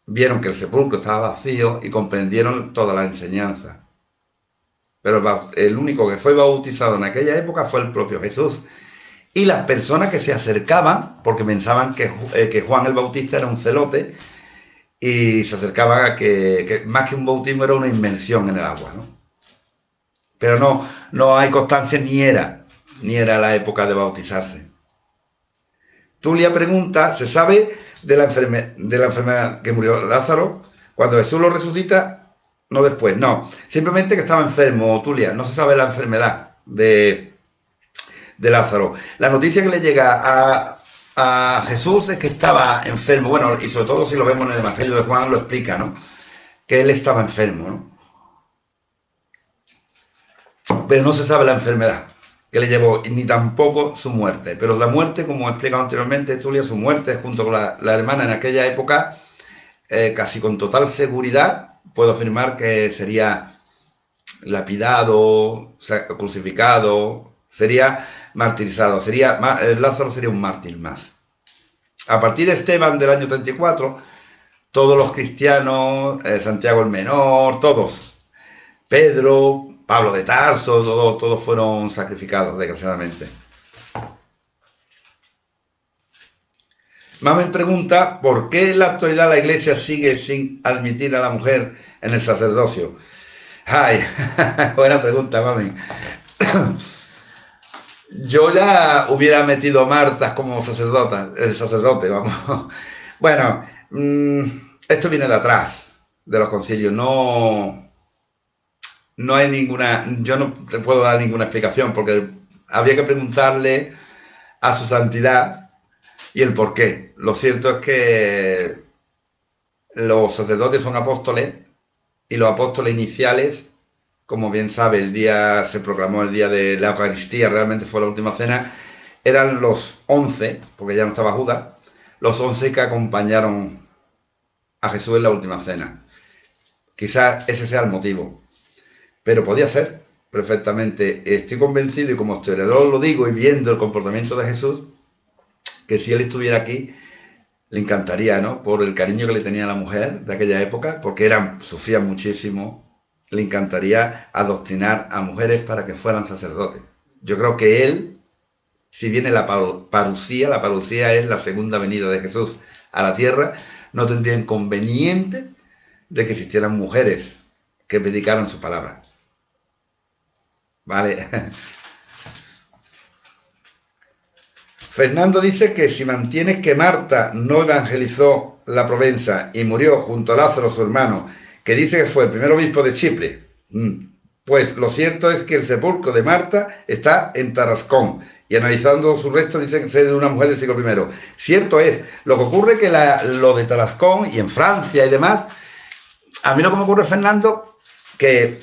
vieron que el sepulcro estaba vacío y comprendieron toda la enseñanza. Pero el único que fue bautizado en aquella época fue el propio Jesús. Y las personas que se acercaban, porque pensaban que Juan el Bautista era un celote, y se acercaban a que más que un bautismo era una inmersión en el agua, ¿no? Pero no hay constancia, ni era la época de bautizarse. Tulia pregunta, ¿se sabe de la enfermedad que murió Lázaro, cuando Jesús lo resucita, no después, no. Simplemente que estaba enfermo, Tulia. No se sabe la enfermedad de Lázaro. La noticia que le llega a Jesús es que estaba enfermo. Bueno, y sobre todo si lo vemos en el Evangelio de Juan, lo explica, ¿no? Que él estaba enfermo, ¿no? Pero no se sabe la enfermedad que le llevó, ni tampoco su muerte. Pero la muerte, como he explicado anteriormente, Tulia, su muerte junto con la hermana en aquella época, casi con total seguridad, puedo afirmar que sería lapidado, crucificado, sería martirizado, Lázaro sería un mártir más. A partir de Esteban del año 34, todos los cristianos, Santiago el Menor, todos, Pedro, Pablo de Tarso, todos fueron sacrificados, desgraciadamente. Mamen pregunta, ¿por qué en la actualidad la Iglesia sigue sin admitir a la mujer en el sacerdocio? Ay, buena pregunta, Mamen. Yo ya hubiera metido a Marta como sacerdote, vamos. Bueno, esto viene de atrás, de los concilios. No hay ninguna, yo no te puedo dar ninguna explicación porque habría que preguntarle a su santidad y el por qué. Lo cierto es que los sacerdotes son apóstoles y los apóstoles iniciales, como bien sabe, se proclamó el día de la Eucaristía, realmente fue la última cena, eran los 11, porque ya no estaba Judas, los 11 que acompañaron a Jesús en la última cena. Quizás ese sea el motivo, pero podía ser perfectamente. Estoy convencido, y como historiador lo digo, y viendo el comportamiento de Jesús, que si él estuviera aquí, le encantaría, ¿no? Por el cariño que le tenía a la mujer de aquella época, porque sufrían muchísimo. Le encantaría adoctrinar a mujeres para que fueran sacerdotes. Yo creo que él, si viene la parucía es la segunda venida de Jesús a la tierra, no tendría inconveniente de que existieran mujeres que predicaran su palabra. ¿Vale? Fernando dice que si mantienes que Marta no evangelizó la Provenza y murió junto a Lázaro, su hermano, que dice que fue el primer obispo de Chipre, pues lo cierto es que el sepulcro de Marta está en Tarascón y analizando sus restos dicen que es de una mujer del siglo I. Cierto es, lo que ocurre es que lo de Tarascón y en Francia y demás, a mí lo que me ocurre, Fernando, que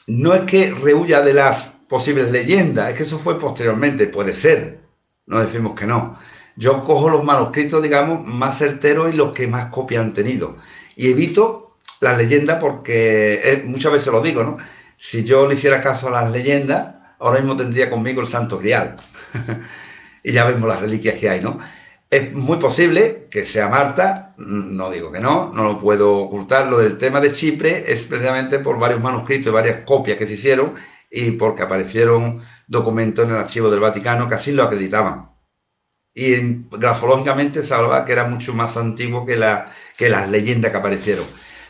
no es que rehuya de las posibles leyendas, es que eso fue posteriormente, puede ser, no decimos que no. Yo cojo los manuscritos, digamos, más certeros y los que más copias han tenido. Y evito las leyendas porque muchas veces lo digo, ¿no? Si yo le hiciera caso a las leyendas, ahora mismo tendría conmigo el Santo Grial. Y ya vemos las reliquias que hay, ¿no? Es muy posible que sea Marta, no digo que no lo puedo ocultar. Lo del tema de Chipre es precisamente por varios manuscritos y varias copias que se hicieron y porque aparecieron documentos en el archivo del Vaticano que así lo acreditaban. Y grafológicamente se hablaba que era mucho más antiguo que las leyendas que aparecieron.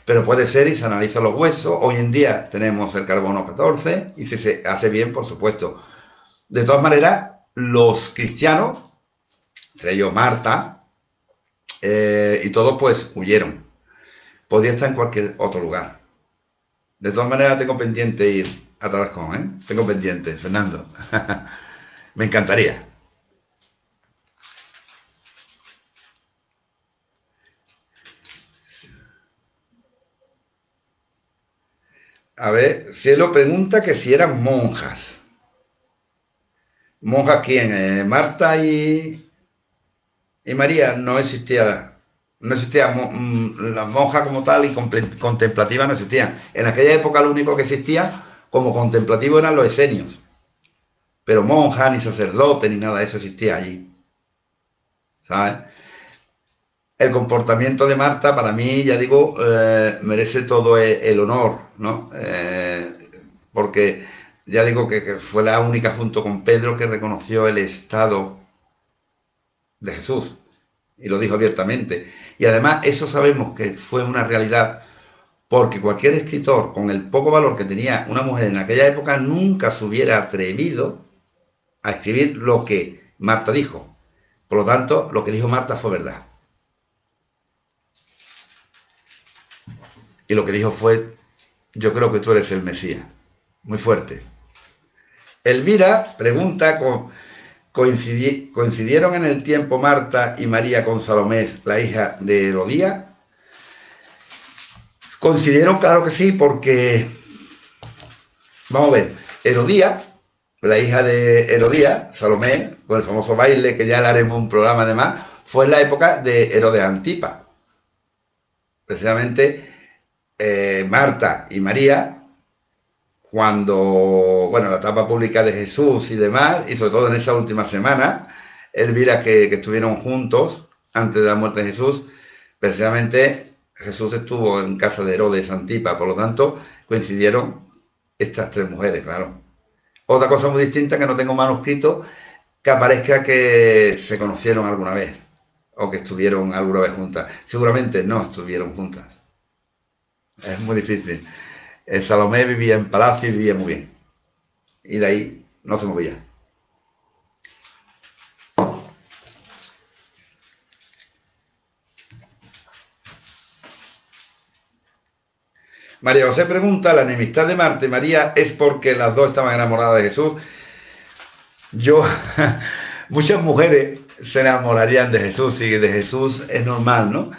Pero puede ser y se analizan los huesos. Hoy en día tenemos el carbono 14 y si se hace bien, por supuesto. De todas maneras, los cristianos, entre ellos Marta, y todos pues huyeron. Podía estar en cualquier otro lugar. De todas maneras, tengo pendiente ir a Tarascón, ¿eh? Tengo pendiente, Fernando. Me encantaría. A ver, Cielo pregunta que si eran monjas. ¿Monjas quién? Marta y María no existía. No existía la monja como tal y contemplativa no existían. En aquella época lo único que existía como contemplativo eran los esenios. Pero monja, ni sacerdote, ni nada de eso existía allí. ¿Sabes? El comportamiento de Marta, para mí, ya digo, merece todo el honor, ¿no? Porque ya digo que fue la única junto con Pedro que reconoció el estado de Jesús y lo dijo abiertamente. Y además eso sabemos que fue una realidad porque cualquier escritor con el poco valor que tenía una mujer en aquella época nunca se hubiera atrevido a escribir lo que Marta dijo. Por lo tanto, lo que dijo Marta fue verdad. y lo que dijo fue: yo creo que tú eres el Mesías. Muy fuerte. Elvira pregunta: ¿coincidieron en el tiempo Marta y María con Salomé, la hija de Herodías? Coincidieron, claro que sí, porque, vamos a ver, Herodías, la hija de Herodías, Salomé, con el famoso baile, que ya le haremos un programa además, fue en la época de Herodes Antipas. Precisamente Marta y María, cuando, bueno, la etapa pública de Jesús y demás, y sobre todo en esa última semana, Elvira, que estuvieron juntos antes de la muerte de Jesús, precisamente Jesús estuvo en casa de Herodes Antipas, por lo tanto, coincidieron estas tres mujeres, claro. Otra cosa muy distinta, que no tengo manuscrito, que aparezca que se conocieron alguna vez, o que estuvieron alguna vez juntas. Seguramente no estuvieron juntas. Es muy difícil. Salomé vivía en palacio y vivía muy bien. Y de ahí no se movía. María José pregunta: ¿la enemistad de Marta y María es porque las dos estaban enamoradas de Jesús? Muchas mujeres se enamorarían de Jesús, y de Jesús es normal, ¿no?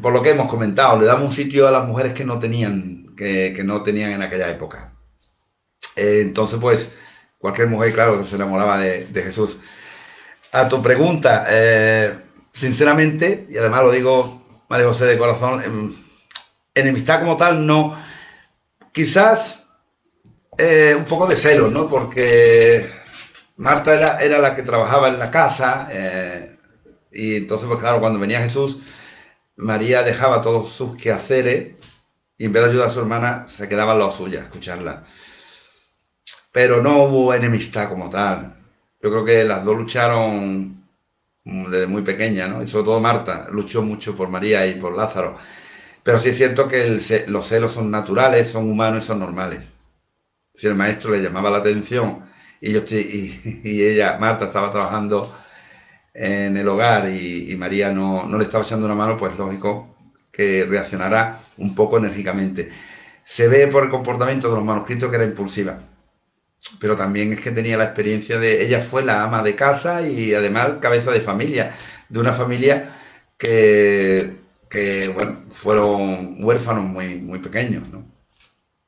Por lo que hemos comentado, le damos un sitio a las mujeres que no tenían, que no tenían en aquella época. Entonces, pues, cualquier mujer, claro, que se enamoraba de Jesús. A tu pregunta, sinceramente, y además lo digo, María José, de corazón, enemistad como tal no. Quizás un poco de celos, ¿no? Porque Marta era la que trabajaba en la casa, y entonces, pues claro, cuando venía Jesús, María dejaba todos sus quehaceres y en vez de ayudar a su hermana, se quedaba en lo suya, a escucharla. Pero no hubo enemistad como tal. Yo creo que las dos lucharon desde muy pequeña, ¿no? Y sobre todo Marta luchó mucho por María y por Lázaro. Pero sí es cierto que los celos son naturales, son humanos y son normales. Si el maestro le llamaba la atención y ella, Marta, estaba trabajando en el hogar y María no le estaba echando una mano, pues lógico que reaccionará un poco enérgicamente. Se ve por el comportamiento de los manuscritos que era impulsiva, pero también es que tenía la experiencia de... Ella fue la ama de casa y además cabeza de familia, de una familia que bueno, fueron huérfanos muy, muy pequeños, ¿no?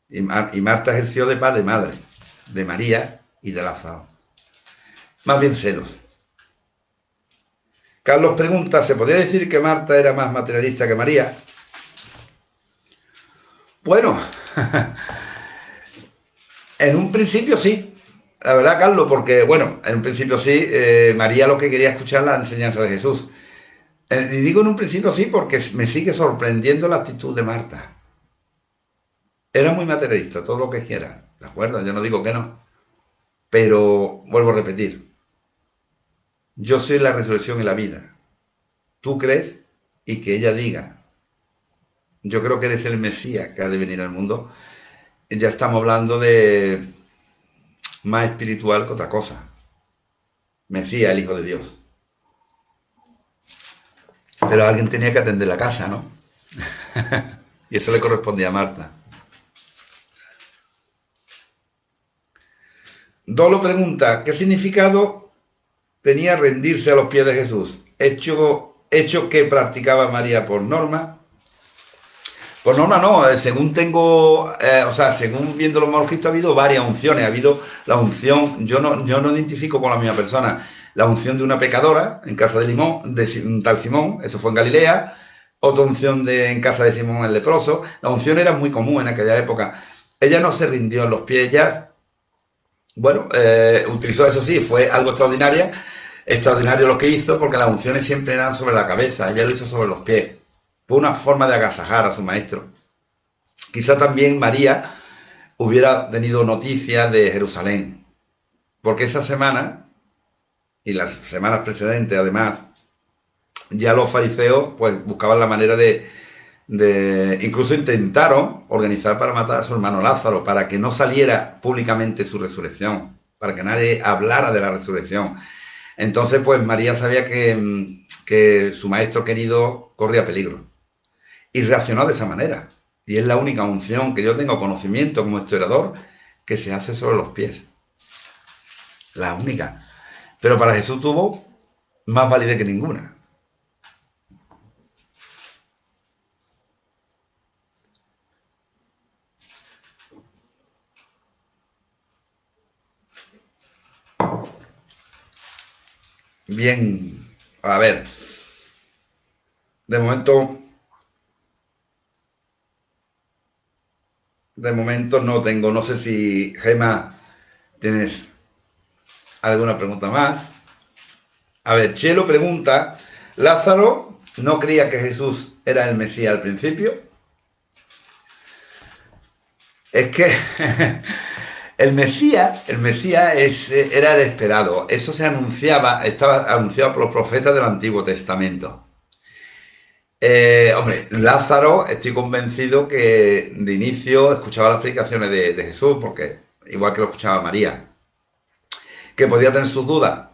Y Marta ejerció de padre y madre, de María y de Lázaro. Más bien celos. Carlos pregunta: ¿se podría decir que Marta era más materialista que María? Bueno, en un principio sí. La verdad, Carlos, porque, bueno, en un principio sí, María lo que quería escuchar la enseñanza de Jesús. Y digo en un principio sí porque me sigue sorprendiendo la actitud de Marta. Era muy materialista, todo lo que quiera, ¿de acuerdo? Yo no digo que no. Pero, vuelvo a repetir, yo soy la resurrección y la vida. Tú crees, y que ella diga: yo creo que eres el Mesías que ha de venir al mundo, ya estamos hablando de más espiritual que otra cosa. Mesías, el Hijo de Dios. Pero alguien tenía que atender la casa, ¿no? Y eso le correspondía a Marta. Dolo pregunta: ¿qué significado tenía rendirse a los pies de Jesús? ¿Hecho que practicaba María por norma? Por norma no, según tengo, según viendo los manuscritos, ha habido varias unciones. Ha habido la unción, yo no identifico con la misma persona, la unción de una pecadora en casa de un tal Simón, eso fue en Galilea. Otra unción en casa de Simón el leproso. La unción era muy común en aquella época. Ella no se rindió en los pies, ella, bueno, utilizó, eso sí, fue algo extraordinario lo que hizo, porque las unciones siempre eran sobre la cabeza, ella lo hizo sobre los pies. Fue una forma de agasajar a su maestro. Quizá también María hubiera tenido noticias de Jerusalén, porque esa semana y las semanas precedentes, además, ya los fariseos pues buscaban la manera incluso intentaron organizar para matar a su hermano Lázaro, para que no saliera públicamente su resurrección, para que nadie hablara de la resurrección. Entonces, pues María sabía que su maestro querido corría peligro y reaccionó de esa manera. Y es la única unción que yo tengo conocimiento como historiador que se hace sobre los pies. La única. Pero para Jesús tuvo más validez que ninguna. Bien, a ver. De momento, no tengo. No sé si, Gemma, tienes alguna pregunta más. A ver, Chelo pregunta, ¿Lázaro no creía que Jesús era el Mesías al principio? Es que el Mesías era el esperado. Eso se anunciaba, estaba anunciado por los profetas del Antiguo Testamento. Hombre, Lázaro, estoy convencido que de inicio escuchaba las predicaciones de Jesús, porque igual que lo escuchaba María, que podía tener sus dudas.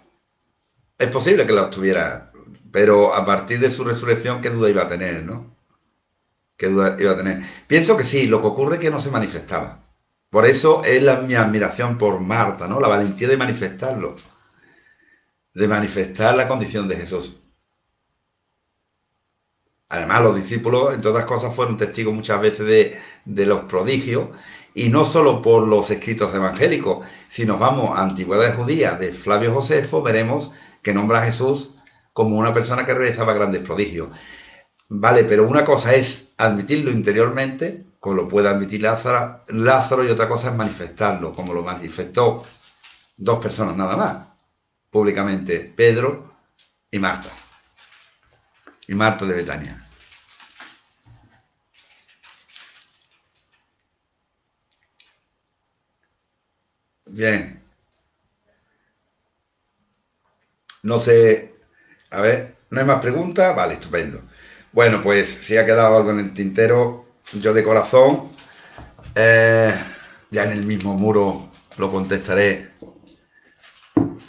Es posible que las tuviera, pero a partir de su resurrección, ¿qué duda iba a tener, no? ¿Qué duda iba a tener? Pienso que sí, lo que ocurre es que no se manifestaba. Por eso es mi admiración por Marta, ¿no? La valentía de manifestarlo, de manifestar la condición de Jesús. Además, los discípulos, entre otras cosas, fueron testigos muchas veces de los prodigios, y no solo por los escritos evangélicos. Si nos vamos a Antigüedad Judía de Flavio Josefo, veremos que nombra a Jesús como una persona que realizaba grandes prodigios. Vale, pero una cosa es admitirlo interiormente, como lo puede admitir Lázaro, y otra cosa es manifestarlo, como lo manifestó dos personas nada más, públicamente, Pedro y Marta de Betania. Bien, no sé, a ver, ¿no hay más preguntas? Vale, estupendo. Bueno, pues si ha quedado algo en el tintero, yo de corazón, ya en el mismo muro lo contestaré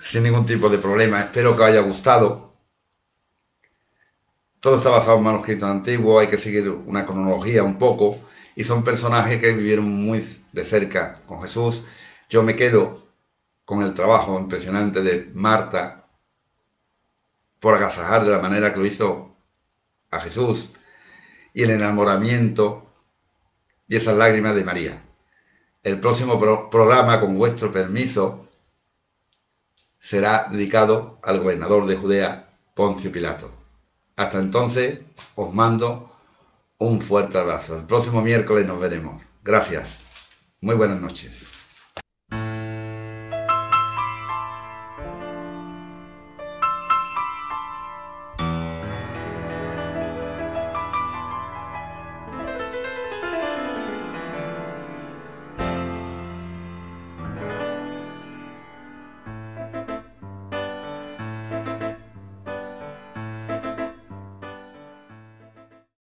sin ningún tipo de problema. Espero que os haya gustado. Todo está basado en manuscritos antiguos, hay que seguir una cronología un poco, y son personajes que vivieron muy de cerca con Jesús. Yo me quedo con el trabajo impresionante de Marta por agasajar de la manera que lo hizo a Jesús, y el enamoramiento y esas lágrimas de María. El próximo programa, con vuestro permiso, será dedicado al gobernador de Judea, Poncio Pilato. Hasta entonces, os mando un fuerte abrazo. El próximo miércoles nos veremos. Gracias. Muy buenas noches.